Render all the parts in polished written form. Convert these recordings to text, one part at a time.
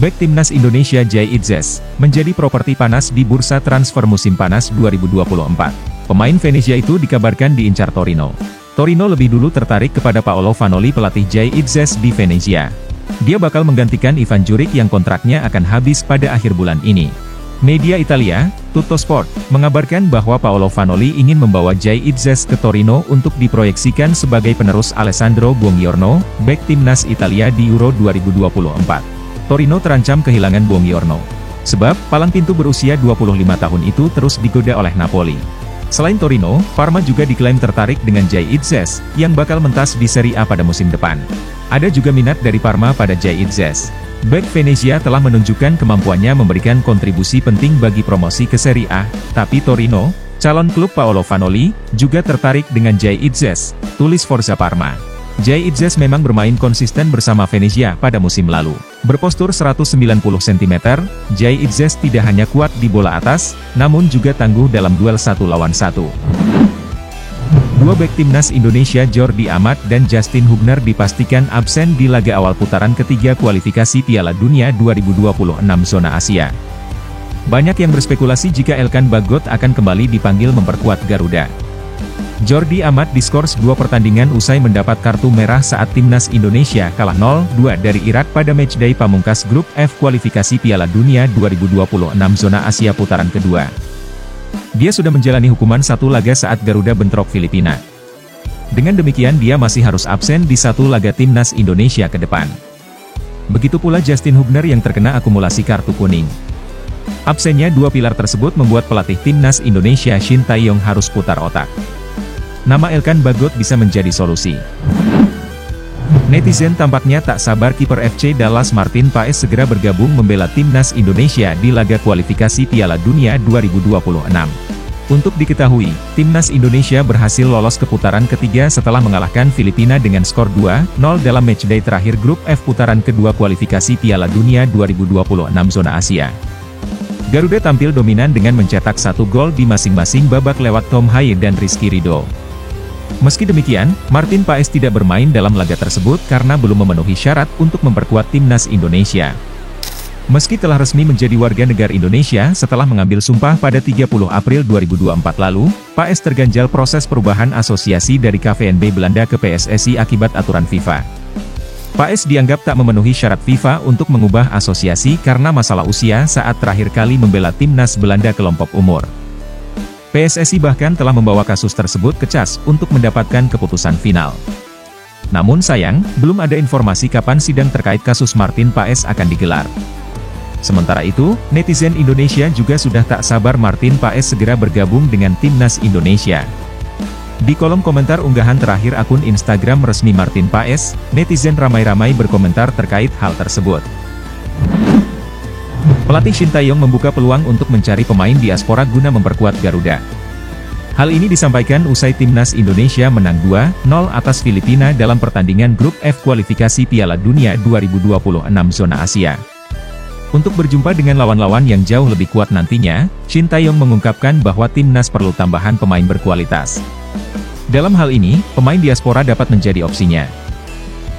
Bek timnas Indonesia Jay Itzes, menjadi properti panas di bursa transfer musim panas 2024. Pemain Venezia itu dikabarkan diincar Torino. Torino lebih dulu tertarik kepada Paolo Vanoli, pelatih Jay Itzes di Venezia. Dia bakal menggantikan Ivan Juric yang kontraknya akan habis pada akhir bulan ini. Media Italia, Tuttosport, mengabarkan bahwa Paolo Vanoli ingin membawa Jay Itzes ke Torino untuk diproyeksikan sebagai penerus Alessandro Buongiorno, bek timnas Italia di Euro 2024. Torino terancam kehilangan Buongiorno. Sebab, palang pintu berusia 25 tahun itu terus digoda oleh Napoli. Selain Torino, Parma juga diklaim tertarik dengan Jay Itzes, yang bakal mentas di Serie A pada musim depan. Ada juga minat dari Parma pada Jay Itzes. Bek Venezia telah menunjukkan kemampuannya memberikan kontribusi penting bagi promosi ke Serie A, tapi Torino, calon klub Paolo Vanoli, juga tertarik dengan Jay Itzes, tulis Forza Parma. Jay Itzes memang bermain konsisten bersama Venezia pada musim lalu. Berpostur 190 cm, Jay Itzes tidak hanya kuat di bola atas, namun juga tangguh dalam duel 1 lawan 1. Dua bek timnas Indonesia Jordi Amat dan Justin Hubner dipastikan absen di laga awal putaran ketiga kualifikasi Piala Dunia 2026 zona Asia. Banyak yang berspekulasi jika Elkan Bagot akan kembali dipanggil memperkuat Garuda. Jordi Amat diskors 2 pertandingan usai mendapat kartu merah saat timnas Indonesia kalah 0-2 dari Irak pada matchday pamungkas grup F kualifikasi Piala Dunia 2026 zona Asia putaran kedua. Dia sudah menjalani hukuman 1 laga saat Garuda bentrok Filipina. Dengan demikian dia masih harus absen di 1 laga timnas Indonesia ke depan. Begitu pula Justin Hubner yang terkena akumulasi kartu kuning. Absennya 2 pilar tersebut membuat pelatih timnas Indonesia Shin Tae-yong harus putar otak. Nama Elkan Bagot bisa menjadi solusi. Netizen tampaknya tak sabar kiper FC Dallas Martin Paes segera bergabung membela timnas Indonesia di laga kualifikasi Piala Dunia 2026. Untuk diketahui, timnas Indonesia berhasil lolos ke putaran ketiga setelah mengalahkan Filipina dengan skor 2-0 dalam matchday terakhir grup F putaran kedua kualifikasi Piala Dunia 2026 zona Asia. Garuda tampil dominan dengan mencetak 1 gol di masing-masing babak lewat Tom Haye dan Rizky Ridho. Meski demikian, Martin Paes tidak bermain dalam laga tersebut karena belum memenuhi syarat untuk memperkuat timnas Indonesia. Meski telah resmi menjadi warga negara Indonesia setelah mengambil sumpah pada 30 April 2024 lalu, Paes terganjal proses perubahan asosiasi dari KVNB Belanda ke PSSI akibat aturan FIFA. Paes dianggap tak memenuhi syarat FIFA untuk mengubah asosiasi karena masalah usia saat terakhir kali membela timnas Belanda kelompok umur. PSSI bahkan telah membawa kasus tersebut ke CAS untuk mendapatkan keputusan final. Namun sayang, belum ada informasi kapan sidang terkait kasus Martin Paes akan digelar. Sementara itu, netizen Indonesia juga sudah tak sabar Martin Paes segera bergabung dengan timnas Indonesia. Di kolom komentar unggahan terakhir akun Instagram resmi Martin Paes, netizen ramai-ramai berkomentar terkait hal tersebut. Pelatih Shin Tae-yong membuka peluang untuk mencari pemain diaspora guna memperkuat Garuda. Hal ini disampaikan usai timnas Indonesia menang 2-0 atas Filipina dalam pertandingan grup F kualifikasi Piala Dunia 2026 zona Asia. Untuk berjumpa dengan lawan-lawan yang jauh lebih kuat nantinya, Shin Tae-yong mengungkapkan bahwa timnas perlu tambahan pemain berkualitas. Dalam hal ini, pemain diaspora dapat menjadi opsinya.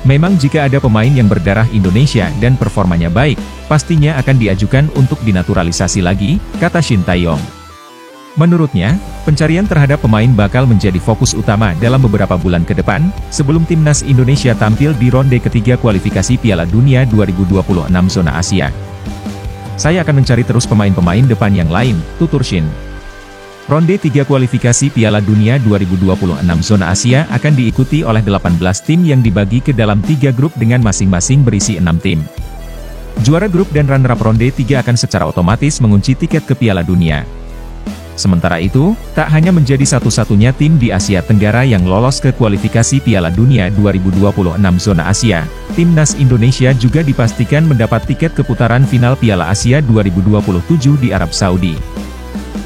Memang jika ada pemain yang berdarah Indonesia dan performanya baik, pastinya akan diajukan untuk dinaturalisasi lagi, kata Shin Tae-yong. Menurutnya, pencarian terhadap pemain bakal menjadi fokus utama dalam beberapa bulan ke depan, sebelum timnas Indonesia tampil di ronde ketiga kualifikasi Piala Dunia 2026 zona Asia. Saya akan mencari terus pemain-pemain depan yang lain, tutur Shin. Ronde 3 kualifikasi Piala Dunia 2026 zona Asia akan diikuti oleh 18 tim yang dibagi ke dalam 3 grup dengan masing-masing berisi 6 tim. Juara grup dan runner-up ronde 3 akan secara otomatis mengunci tiket ke Piala Dunia. Sementara itu, tak hanya menjadi satu-satunya tim di Asia Tenggara yang lolos ke kualifikasi Piala Dunia 2026 zona Asia, timnas Indonesia juga dipastikan mendapat tiket ke putaran final Piala Asia 2027 di Arab Saudi.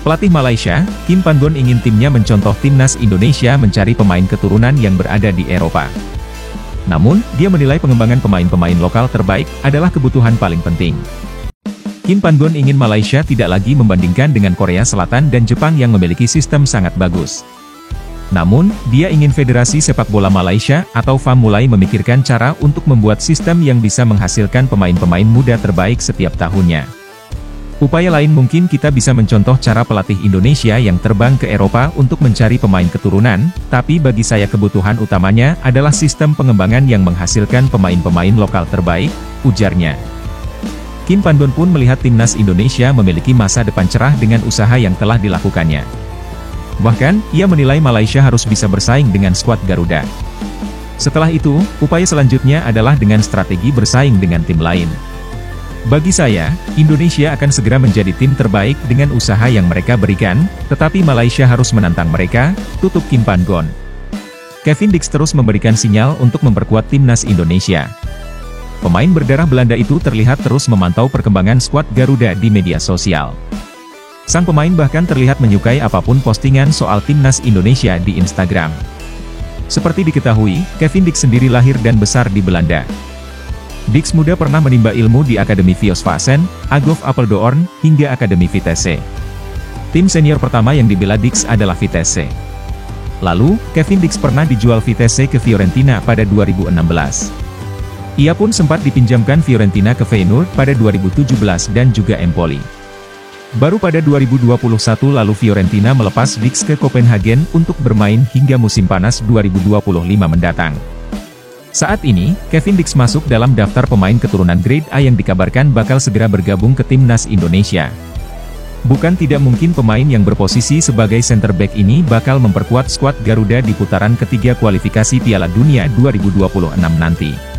Pelatih Malaysia, Kim Panggon ingin timnya mencontoh timnas Indonesia mencari pemain keturunan yang berada di Eropa. Namun, dia menilai pengembangan pemain-pemain lokal terbaik adalah kebutuhan paling penting. Kim Panggon ingin Malaysia tidak lagi membandingkan dengan Korea Selatan dan Jepang yang memiliki sistem sangat bagus. Namun, dia ingin Federasi Sepak Bola Malaysia atau FAM mulai memikirkan cara untuk membuat sistem yang bisa menghasilkan pemain-pemain muda terbaik setiap tahunnya. Upaya lain mungkin kita bisa mencontoh cara pelatih Indonesia yang terbang ke Eropa untuk mencari pemain keturunan, tapi bagi saya kebutuhan utamanya adalah sistem pengembangan yang menghasilkan pemain-pemain lokal terbaik, ujarnya. Kim Pandon pun melihat timnas Indonesia memiliki masa depan cerah dengan usaha yang telah dilakukannya. Bahkan, ia menilai Malaysia harus bisa bersaing dengan skuad Garuda. Setelah itu, upaya selanjutnya adalah dengan strategi bersaing dengan tim lain. Bagi saya, Indonesia akan segera menjadi tim terbaik dengan usaha yang mereka berikan, tetapi Malaysia harus menantang mereka, tutup Kim Pandon. Kevin Dix terus memberikan sinyal untuk memperkuat timnas Indonesia. Pemain berdarah Belanda itu terlihat terus memantau perkembangan skuad Garuda di media sosial. Sang pemain bahkan terlihat menyukai apapun postingan soal timnas Indonesia di Instagram. Seperti diketahui, Kevin Dix sendiri lahir dan besar di Belanda. Dix muda pernah menimba ilmu di Akademi Viosvasen, Agof Apeldoorn, hingga Akademi Vitesse. Tim senior pertama yang dibela Dix adalah Vitesse. Lalu, Kevin Dix pernah dijual Vitesse ke Fiorentina pada 2016. Ia pun sempat dipinjamkan Fiorentina ke Feyenoord pada 2017 dan juga Empoli. Baru pada 2021 lalu Fiorentina melepas Dix ke Copenhagen untuk bermain hingga musim panas 2025 mendatang. Saat ini, Kevin Dix masuk dalam daftar pemain keturunan Grade A yang dikabarkan bakal segera bergabung ke timnas Indonesia. Bukan tidak mungkin pemain yang berposisi sebagai center back ini bakal memperkuat skuad Garuda di putaran ketiga kualifikasi Piala Dunia 2026 nanti.